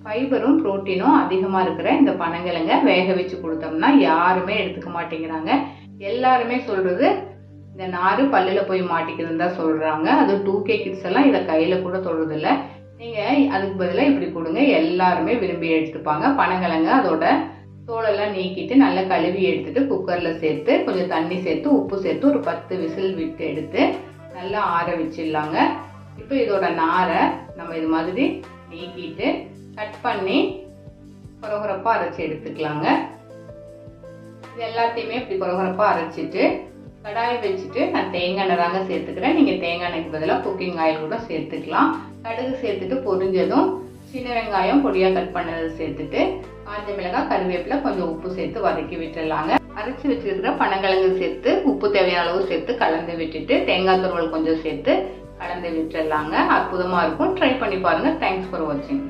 ஃபைபரும் புரோட்டீனும் அதிகமாக இருக்கிற இந்த பனங்கிழங்க வேக வச்சு கொடுத்தோம்னா யாருமே எடுத்துக்க மாட்டேங்கிறாங்க. எல்லாருமே சொல்கிறது இந்த நார் பல்லில் போய் மாட்டிக்குதுன்னு தான் சொல்கிறாங்க. அது 2K கிட்ஸ் எல்லாம் இதை கையில் கூட தொடுறதில்ல. நீங்கள் அதுக்கு பதிலாக இப்படி கொடுங்க, எல்லாருமே விரும்பி எடுத்துப்பாங்க. பனங்கிழங்க அதோட தோலெல்லாம் நீக்கிட்டு நல்லா கழுவி எடுத்துட்டு குக்கரில் சேர்த்து கொஞ்சம் தண்ணி சேர்த்து உப்பு சேர்த்து ஒரு 10 விசில் விட்டு எடுத்து நல்லா ஆற வச்சிடலாங்க. இப்போ இதோட நாரை நம்ம இது மாதிரி நீக்கிட்டு கட் பண்ணி கொரகொரப்பாக அரைச்சி எடுத்துக்கலாங்க. இது எல்லாத்தையுமே இப்படி கொரகொரப்பாக அரைச்சிட்டு கடாயை வச்சுட்டு நான் தேங்காய் எண்ணெய் தாங்க சேர்த்துக்கிறேன். நீங்கள் தேங்காய் எண்ணெய்க்கு பதிலாக குக்கிங் ஆயில் கூட சேர்த்துக்கலாம். கடுகு சேர்த்துட்டு பொரிஞ்சதும் சின்ன வெங்காயம் பொடியாக கட் பண்ணதை சேர்த்துட்டு காஞ்ச மிளகாய் கருவேப்பிலை கொஞ்சம் உப்பு சேர்த்து வதக்கி விட்டுடலாங்க. அரைச்சி வச்சுருக்கிற பனங்கிழங்கு சேர்த்து உப்பு தேவையான அளவு சேர்த்து கலந்து விட்டுட்டு தேங்காய் துருவல் கொஞ்சம் சேர்த்து கலந்து விட்டுடலாங்க. அற்புதமாக இருக்கும். ட்ரை பண்ணி பாருங்கள். தேங்க்ஸ் ஃபார் வாட்சிங்.